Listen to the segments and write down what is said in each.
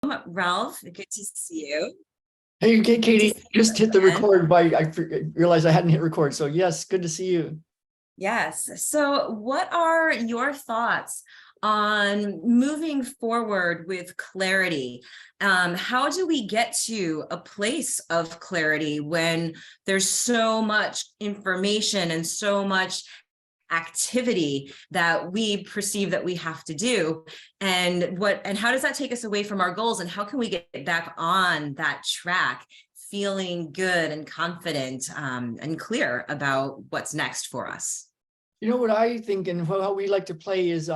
Ralph, good to see you. Hey, Good to Katie, see you just hit the again. record by, realized I hadn't hit record. So yes, good to see you. Yes. So, what are your thoughts on moving forward with clarity? How do we get to a place of clarity when there's so much information and so much activity that we perceive that we have to do? And how does that take us away from our goals? And how can we get back on that track, feeling good and confident, and clear about what's next for us? You know what I think and how we like to play is,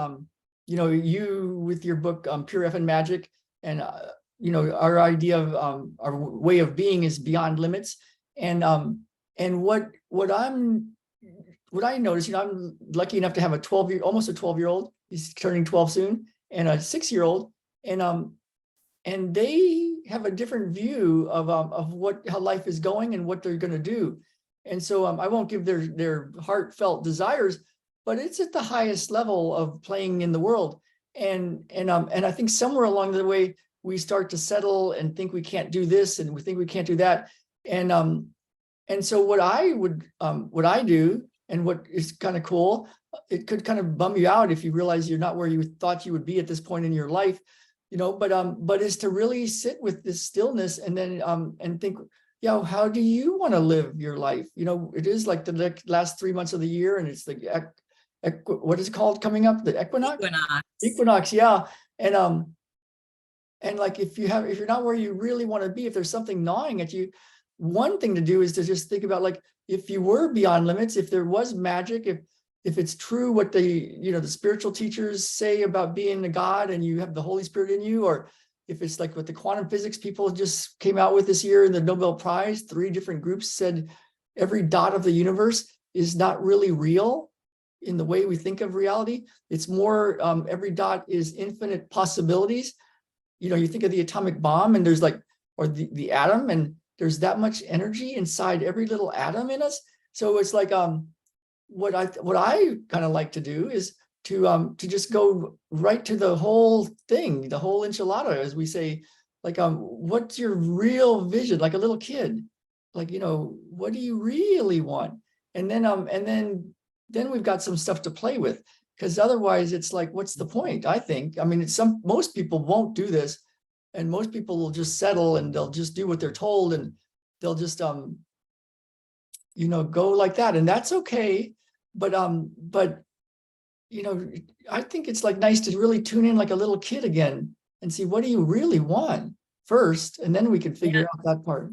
you with your book, Pure F and Magic, and our idea of our way of being is beyond limits. And what I notice, I'm lucky enough to have almost a 12-year-old. He's turning 12 soon, and a 6-year-old, and they have a different view of how life is going and what they're going to do. And so I won't give their heartfelt desires, but it's at the highest level of playing in the world. And I think somewhere along the way we start to settle and think we can't do this and we think we can't do that. And so what I do, and what is kind of cool, it could kind of bum you out if you realize you're not where you thought you would be at this point in your life, but is to really sit with this stillness and then and think, how do you want to live your life? It is like the last 3 months of the year, and it's the what is it called coming up? The equinox? Equinox. Equinox, yeah. And like if you're not where you really want to be, if there's something gnawing at you, one thing to do is to just think about, like, if you were beyond limits, if there was magic, if it's true what the spiritual teachers say about being a god and you have the Holy Spirit in you, or if it's like what the quantum physics people just came out with this year in the Nobel Prize, 3 different groups said every dot of the universe is not really real in the way we think of reality. It's more, every dot is infinite possibilities. You think of the atomic bomb, and there's or the atom, and there's that much energy inside every little atom in us. So it's like, what I kind of like to do is to just go right to the whole thing, the whole enchilada, as we say. Like, what's your real vision? Like a little kid, like, what do you really want? And then we've got some stuff to play with, because otherwise it's like, what's the point? I think, I mean, most people won't do this, and most people will just settle and they'll just do what they're told, and they'll just go like that, and that's okay. But I think it's like nice to really tune in like a little kid again and see, what do you really want first, and then we can figure out that part.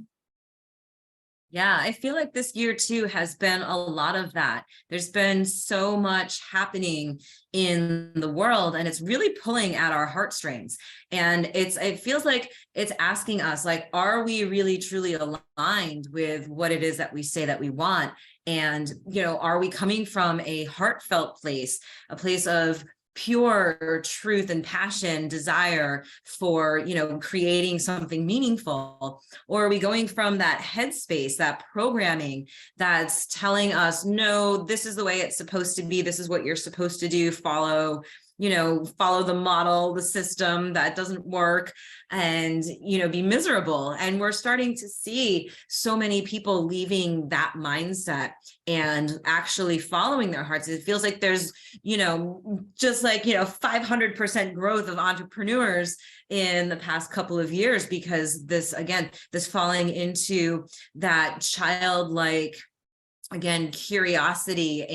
Yeah, I feel like this year too has been a lot of that. There's been so much happening in the world, and it's really pulling at our heartstrings. And it feels like it's asking us, like, are we really truly aligned with what it is that we say that we want? And, are we coming from a heartfelt place, a place of pure truth and passion, desire for, creating something meaningful? Or are we going from that headspace, that programming that's telling us, no, this is the way it's supposed to be, this is what you're supposed to do, follow the model, the system that doesn't work, and be miserable? And we're starting to see so many people leaving that mindset and actually following their hearts. It feels like there's just like 500% growth of entrepreneurs in the past couple of years, because this falling into that childlike, again, curiosity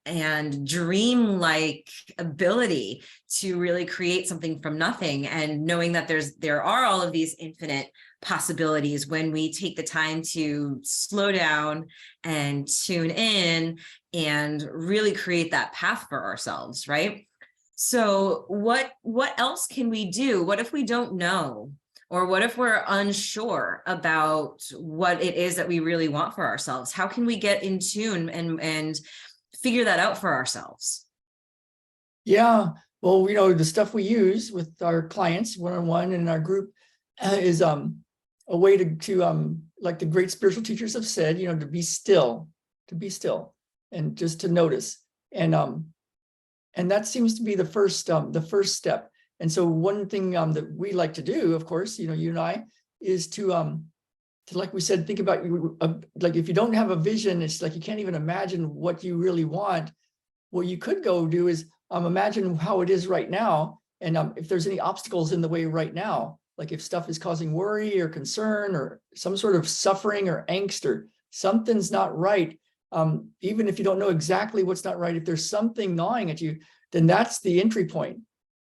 and dream-like ability to really create something from nothing, and knowing that there are all of these infinite possibilities when we take the time to slow down and tune in and really create that path for ourselves, right? So what else can we do? What if we don't know? Or what if we're unsure about what it is that we really want for ourselves? How can we get in tune and figure that out for ourselves? Yeah, well, the stuff we use with our clients one-on-one and in our group is a way to like the great spiritual teachers have said, to be still, and just to notice. And that seems to be the first step. And so one thing that we like to do, of course, you and I, is to like we said, think about like if you don't have a vision, it's like you can't even imagine what you really want. What you could go do is imagine how it is right now, and if there's any obstacles in the way right now, like if stuff is causing worry or concern or some sort of suffering or angst or something's not right. Even if you don't know exactly what's not right, if there's something gnawing at you, then that's the entry point.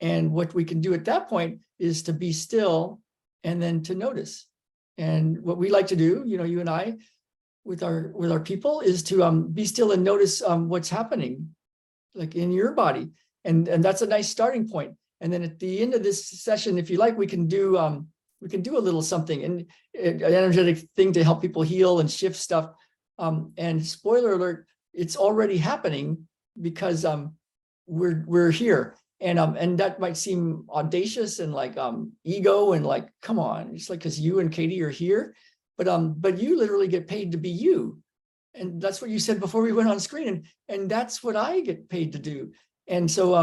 And what we can do at that point is to be still and then to notice. And what we like to do, you and I, with our people, is to be still and notice what's happening, like in your body, and that's a nice starting point. And then at the end of this session, if you like, we can do a little something, and an energetic thing to help people heal and shift stuff. And spoiler alert, it's already happening because we're here. And that might seem audacious and like ego and like, come on, it's like because you and Katie are here, but you literally get paid to be you. And that's what you said before we went on screen. And that's what I get paid to do. And so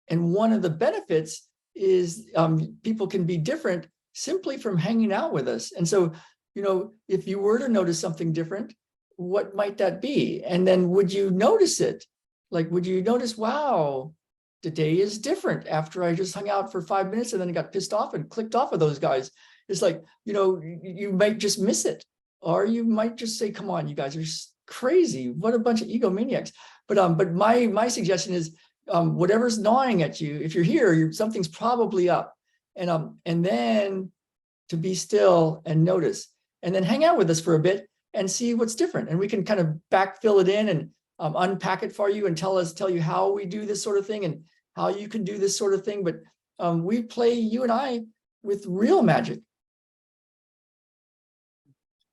and one of the benefits is people can be different simply from hanging out with us. And so, if you were to notice something different, what might that be? And then would you notice it? Like, would you notice, wow, the day is different after I just hung out for 5 minutes and then got pissed off and clicked off of those guys? It's like, you might just miss it. Or you might just say, come on, you guys are crazy. What a bunch of egomaniacs. But my suggestion is whatever's gnawing at you, if you're here, something's probably up. And then to be still and notice, and then hang out with us for a bit and see what's different. And we can kind of backfill it in and unpack it for you and tell you how we do this sort of thing and how you can do this sort of thing. But we play, you and I, with real magic.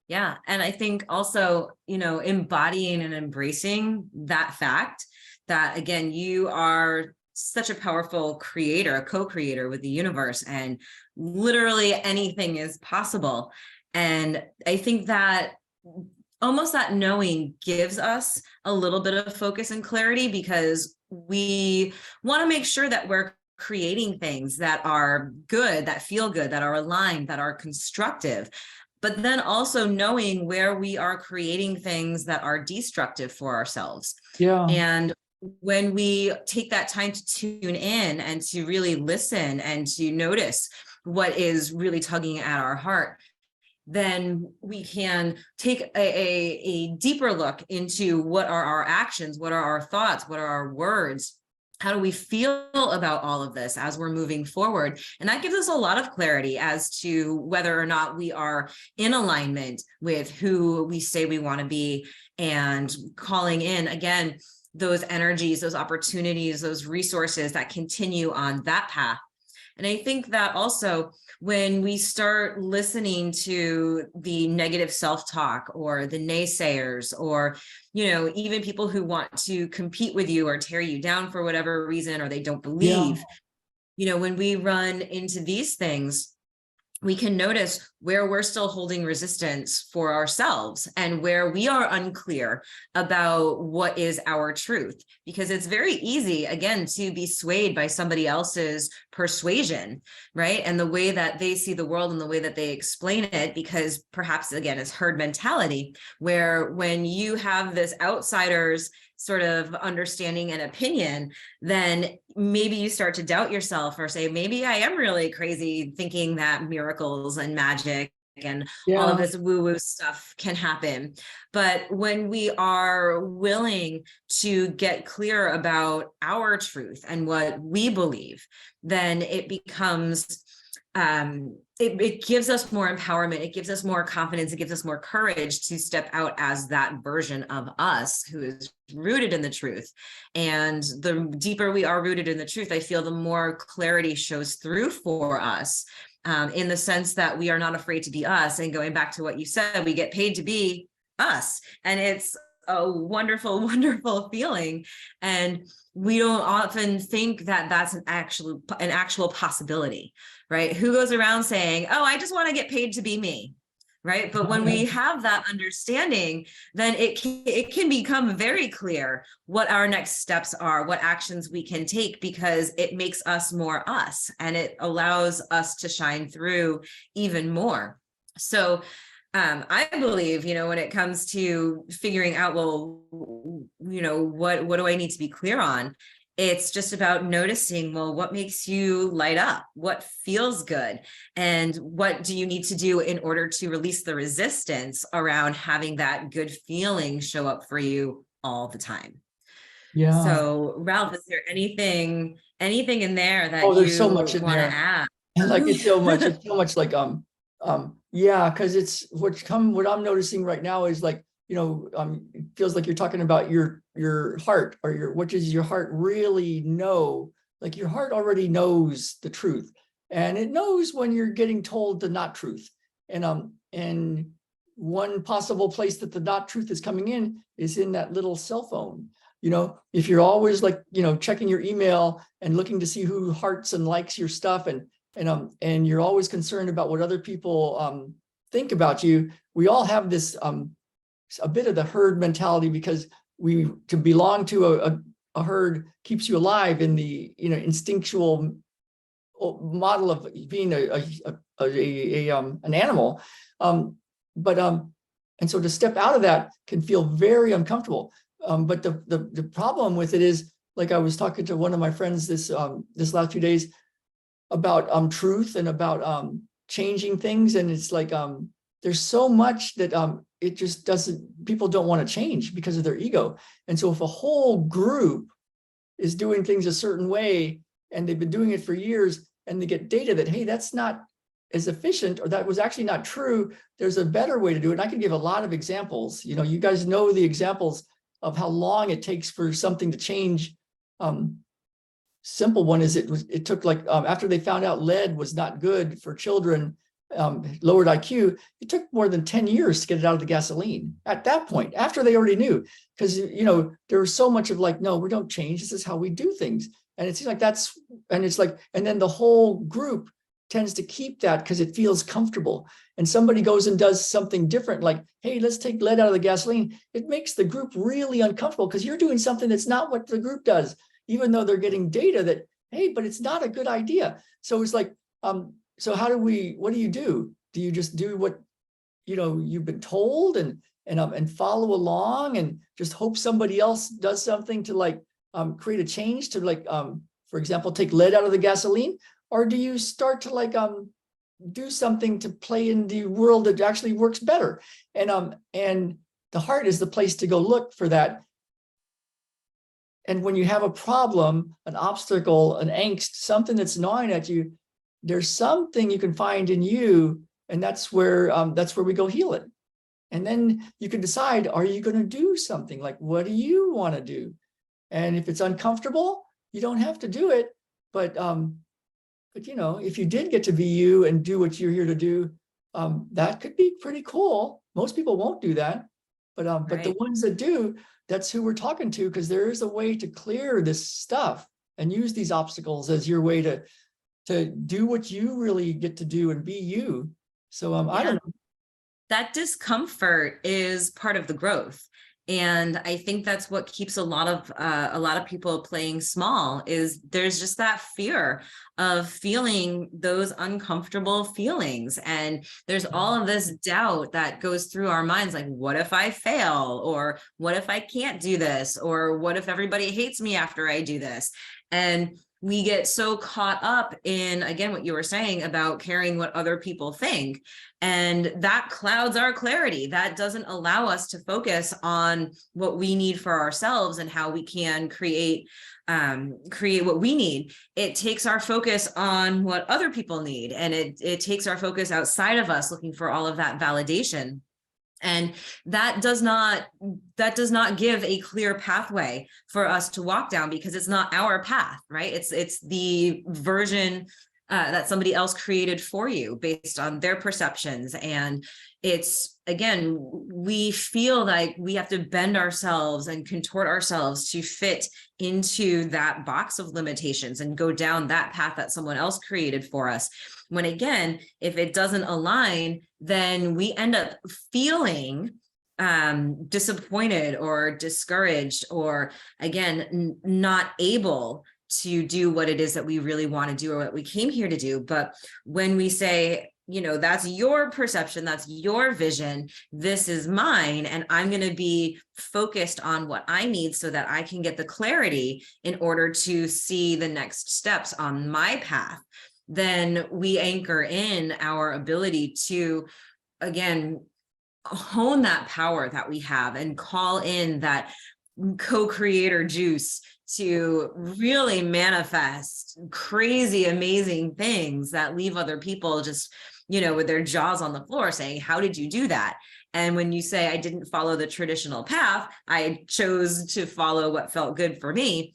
Yeah. And I think also, embodying and embracing that fact that, again, you are such a powerful creator, a co-creator with the universe, and literally anything is possible. And I think that almost that knowing gives us a little bit of focus and clarity, because we want to make sure that we're creating things that are good, that feel good, that are aligned, that are constructive. But then also knowing where we are creating things that are destructive for ourselves. Yeah. And when we take that time to tune in and to really listen and to notice what is really tugging at our heart, then we can take a deeper look into what are our actions, what are our thoughts, what are our words, how do we feel about all of this as we're moving forward? And that gives us a lot of clarity as to whether or not we are in alignment with who we say we want to be, and calling in, again, those energies, those opportunities, those resources that continue on that path. And I think that also when we start listening to the negative self-talk or the naysayers, or, even people who want to compete with you or tear you down for whatever reason, or they don't believe, when we run into these things, we can notice where we're still holding resistance for ourselves and where we are unclear about what is our truth, because it's very easy, again, to be swayed by somebody else's persuasion, right? And the way that they see the world and the way that they explain it, because perhaps, again, it's herd mentality, where when you have this outsider's sort of understanding and opinion, then maybe you start to doubt yourself or say, maybe I am really crazy thinking that miracles and magic and all of this woo-woo stuff can happen. But when we are willing to get clear about our truth and what we believe, then it becomes it gives us more empowerment. It gives us more confidence. It gives us more courage to step out as that version of us who is rooted in the truth. And the deeper we are rooted in the truth, I feel the more clarity shows through for us, in the sense that we are not afraid to be us. And going back to what you said, we get paid to be us. And it's a wonderful, wonderful feeling. And we don't often think that that's an actual possibility, right? Who goes around saying, oh, I just want to get paid to be me, right? But when we have that understanding, then it can become very clear what our next steps are, what actions we can take, because it makes us more us, and it allows us to shine through even more. So I believe, when it comes to figuring out, well, what do I need to be clear on? It's just about noticing, well, what makes you light up? What feels good? And what do you need to do in order to release the resistance around having that good feeling show up for you all the time? Yeah. So, Ralph, is there anything in there that Oh, there's so you much in want to there. add? And like, it's so much like, yeah, because it's what I'm noticing right now is like, it feels like you're talking about your heart, or what does your heart really know? Like, your heart already knows the truth, and it knows when you're getting told the not truth. And one possible place that the not truth is coming in is in that little cell phone. If you're always like, checking your email and looking to see who hearts and likes your stuff, and you're always concerned about what other people think about you. We all have this a bit of the herd mentality, because to belong to a herd keeps you alive in the instinctual model of being an animal. But and so to step out of that can feel very uncomfortable. But the problem with it is, like, I was talking to one of my friends this last few days about truth and about changing things, and it's like there's so much that it just doesn't, people don't want to change because of their ego. And so if a whole group is doing things a certain way, and they've been doing it for years, and they get data that, hey, that's not as efficient, or that was actually not true, there's a better way to do it. And I can give a lot of examples. You guys know the examples of how long it takes for something to change. Simple one is it took like after they found out lead was not good for children, lowered IQ, it took more than 10 years to get it out of the gasoline at that point, after they already knew. Because there was so much of like, no, we don't change, this is how we do things. And it seems like and then the whole group tends to keep that because it feels comfortable. And somebody goes and does something different, like, hey, let's take lead out of the gasoline. It makes the group really uncomfortable, because you're doing something that's not what the group does, even though they're getting data that, hey, but it's not a good idea. So it's like, so what do? Do you just do what, you've been told, and follow along and just hope somebody else does something to like, create a change to like, for example, take lead out of the gasoline? Or do you start to like, do something to play in the world that actually works better? And the heart is the place to go look for that. And when you have a problem, an obstacle, an angst, something that's gnawing at you, there's something you can find in you, and that's where we go heal it. And then you can decide, are you going to do something? Like, what do you want to do? And if it's uncomfortable, you don't have to do it. But if you did get to be you and do what you're here to do, that could be pretty cool. Most people won't do that, but the ones that do, that's who we're talking to, because there is a way to clear this stuff and use these obstacles as your way to do what you really get to do and be you. So I don't know. That discomfort is part of the growth. And I think that's what keeps a lot of people playing small, is there's just that fear of feeling those uncomfortable feelings. And there's all of this doubt that goes through our minds, like, what if I fail? Or what if I can't do this? Or what if everybody hates me after I do this? And we get so caught up in, again, what you were saying about caring what other people think. And that clouds our clarity. That doesn't allow us to focus on what we need for ourselves and how we can create what we need. It takes our focus on what other people need. And it takes our focus outside of us, looking for all of that validation. And that does not give a clear pathway for us to walk down, because it's not our path, right? It's the version that somebody else created for you based on their perceptions. And it's, again, we feel like we have to bend ourselves and contort ourselves to fit into that box of limitations and go down that path that someone else created for us. When again, if it doesn't align, then we end up feeling disappointed or discouraged, or again, not able to do what it is that we really want to do or what we came here to do. But when we say, you know, that's your perception, that's your vision, this is mine, and I'm going to be focused on what I need so that I can get the clarity in order to see the next steps on my path, then we anchor in our ability to, again, hone that power that we have and call in that co-creator juice to really manifest crazy, amazing things that leave other people just, you know, with their jaws on the floor saying, how did you do that? And when you say, I didn't follow the traditional path, I chose to follow what felt good for me,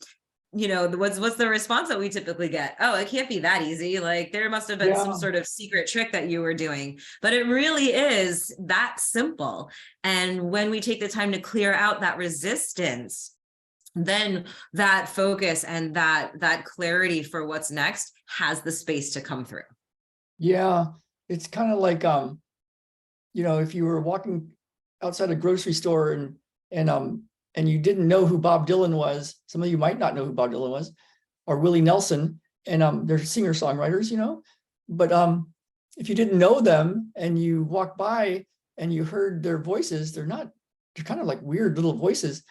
you know, what's the response that we typically get? Oh, it can't be that easy. Like there must have been some sort of secret trick that you were doing, but it really is that simple. And when we take the time to clear out that resistance, then that focus and that clarity for what's next has the space to come through. Yeah, it's kind of like, you know, if you were walking outside a grocery store and you didn't know who Bob Dylan was, some of you might not know who Bob Dylan was, or Willie Nelson, and they're singer-songwriters, you know, but if you didn't know them and you walked by and you heard their voices, they're kind of like weird little voices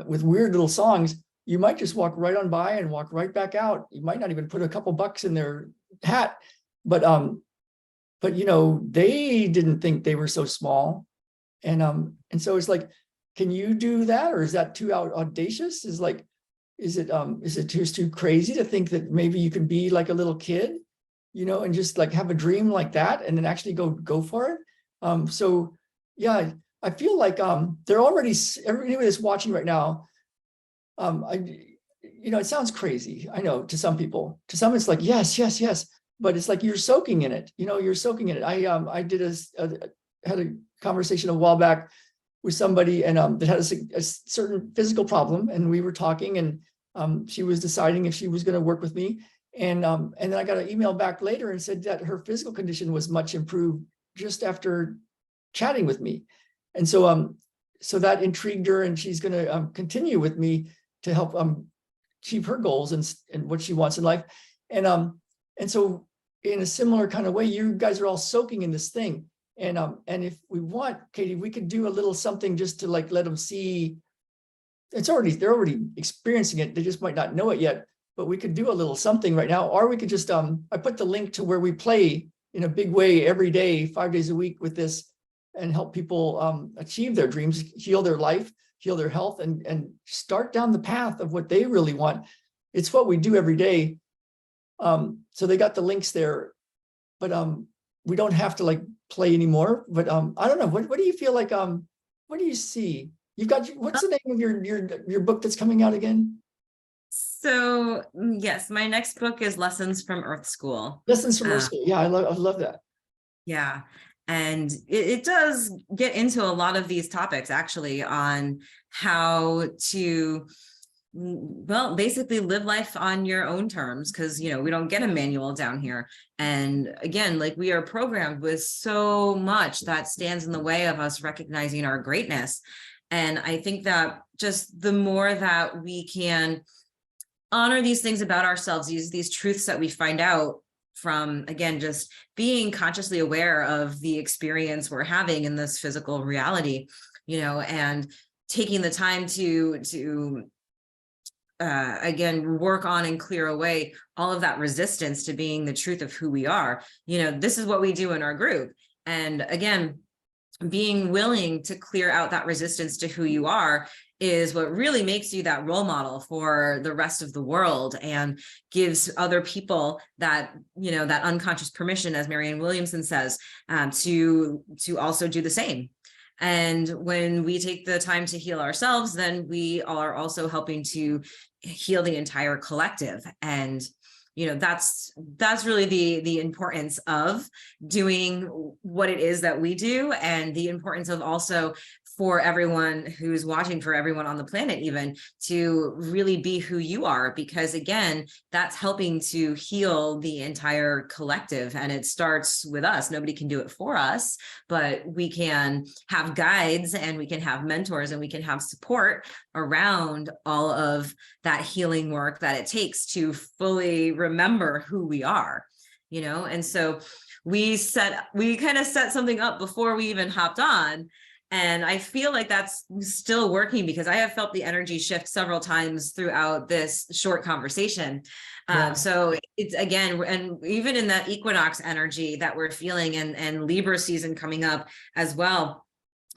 with weird little songs. You might just walk right on by and walk right back out. You might not even put a couple bucks in their hat, but you know, they didn't think they were so small, and so it's like, can you do that, or is that too audacious? Is it just too crazy to think that maybe you can be like a little kid, you know, and just like have a dream like that and then actually go for it? So yeah, I feel like they're already, everybody that's watching right now, you know, it sounds crazy, I know, to some people. To some it's like yes, yes, yes, but it's like you're soaking in it, you know, you're soaking in it. I did had a conversation a while back with somebody, and that had a certain physical problem, and we were talking, and she was deciding if she was going to work with me, and then I got an email back later and said that her physical condition was much improved just after chatting with me, and so that intrigued her, and she's going to continue with me to help achieve her goals and what she wants in life, and so in a similar kind of way, you guys are all soaking in this thing. And if we want, Katie, we could do a little something just to like let them see. They're already experiencing it. They just might not know it yet. But we could do a little something right now, or we could just I put the link to where we play in a big way every day, 5 days a week with this, and help people achieve their dreams, heal their life, heal their health, and start down the path of what they really want. It's what we do every day. So they got the links there, but we don't have to like play anymore, but I don't know. What do you feel like? What do you see? You've got, what's the name of your book that's coming out again? So yes, my next book is Lessons from Earth School. Lessons from Earth School. Yeah, I love that. Yeah. And it does get into a lot of these topics actually on how to, well, basically live life on your own terms, because, you know, we don't get a manual down here. And again, like we are programmed with so much that stands in the way of us recognizing our greatness. And I think that just the more that we can honor these things about ourselves, use these truths that we find out from, again, just being consciously aware of the experience we're having in this physical reality, you know, and taking the time to again, work on and clear away all of that resistance to being the truth of who we are. You know, this is what we do in our group. And again, being willing to clear out that resistance to who you are is what really makes you that role model for the rest of the world, and gives other people that, you know, that unconscious permission, as Marianne Williamson says, to also do the same. And when we take the time to heal ourselves, then we are also helping to heal the entire collective. And that's really the importance of doing what it is that we do, and the importance of also for everyone who's watching, for everyone on the planet, even to really be who you are, because again, that's helping to heal the entire collective. And it starts with us. Nobody can do it for us, but we can have guides, and we can have mentors, and we can have support around all of that healing work that it takes to fully remember who we are, and so we kind of set something up before we even hopped on. And I feel like that's still working, because I have felt the energy shift several times throughout this short conversation. Yeah. So it's, again, and even in that equinox energy that we're feeling, and Libra season coming up as well,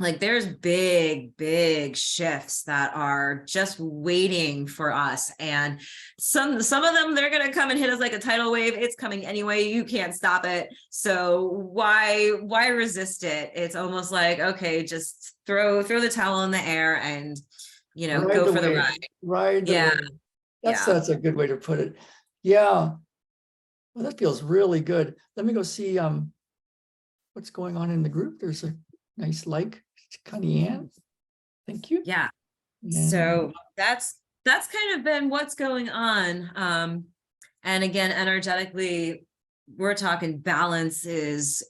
like there's big shifts that are just waiting for us. And some of them, they're going to come and hit us like a tidal wave. It's coming anyway. You can't stop it. So why resist it? It's almost like, okay, just throw the towel in the air and, go for the ride. Ride the Yeah. wave. That's a good way to put it. Yeah. Well, that feels really good. Let me go see what's going on in the group. There's a nice Connie Ann. Thank you. Yeah. So that's kind of been what's going on. And again, energetically, we're talking balance is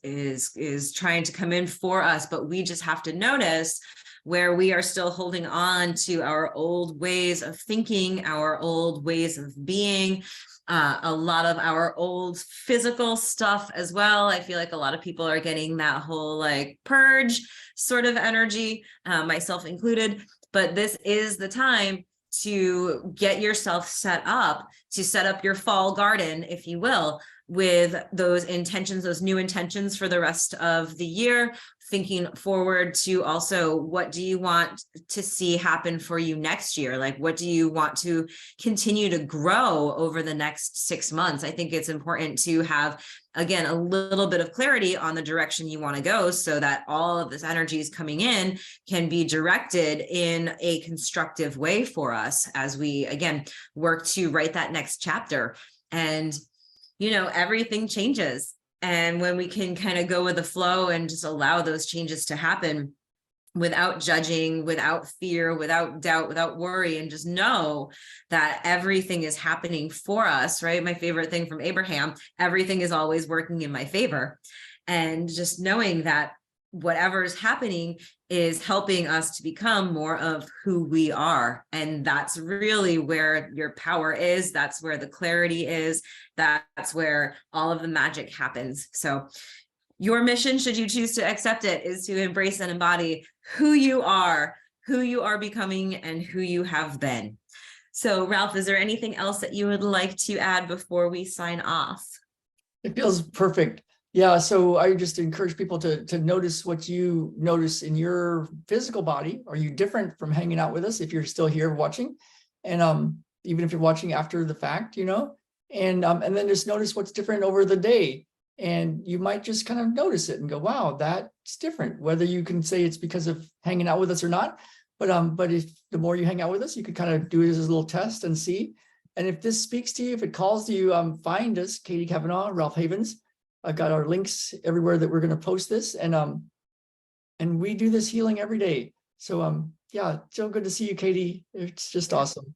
trying to come in for us, but we just have to notice where we are still holding on to our old ways of thinking, our old ways of being, a lot of our old physical stuff as well. I feel like a lot of people are getting that whole like purge sort of energy, myself included, but this is the time to get yourself set up your fall garden, if you will, with those intentions, those new intentions for the rest of the year, thinking forward to also what do you want to see happen for you next year? Like, what do you want to continue to grow over the next 6 months? I think it's important to have, again, a little bit of clarity on the direction you want to go, so that all of this energy is coming in can be directed in a constructive way for us as we, again, work to write that next chapter. And everything changes. And when we can kind of go with the flow and just allow those changes to happen without judging, without fear, without doubt, without worry, and just know that everything is happening for us, right? My favorite thing from Abraham, everything is always working in my favor. And just knowing that whatever is happening is helping us to become more of who we are. And that's really where your power is. That's where the clarity is. That's where all of the magic happens. So your mission, should you choose to accept it, is to embrace and embody who you are becoming, and who you have been. So Ralph, is there anything else that you would like to add before we sign off? It feels perfect. Yeah, so I just encourage people to notice what you notice in your physical body. Are you different from hanging out with us if you're still here watching? And even if you're watching after the fact, and then just notice what's different over the day. And you might just kind of notice it and go, wow, that's different. Whether you can say it's because of hanging out with us or not. But if the more you hang out with us, you could kind of do it as a little test and see. And if this speaks to you, if it calls to you, find us, Katie Cavenagh, Ralph Havens. I've got our links everywhere that we're going to post this, and we do this healing every day. So yeah, so good to see you, Katie. It's just awesome.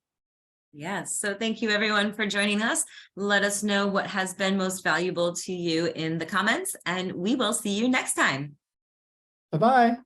Yes. So thank you everyone for joining us. Let us know what has been most valuable to you in the comments, and we will see you next time. Bye-bye.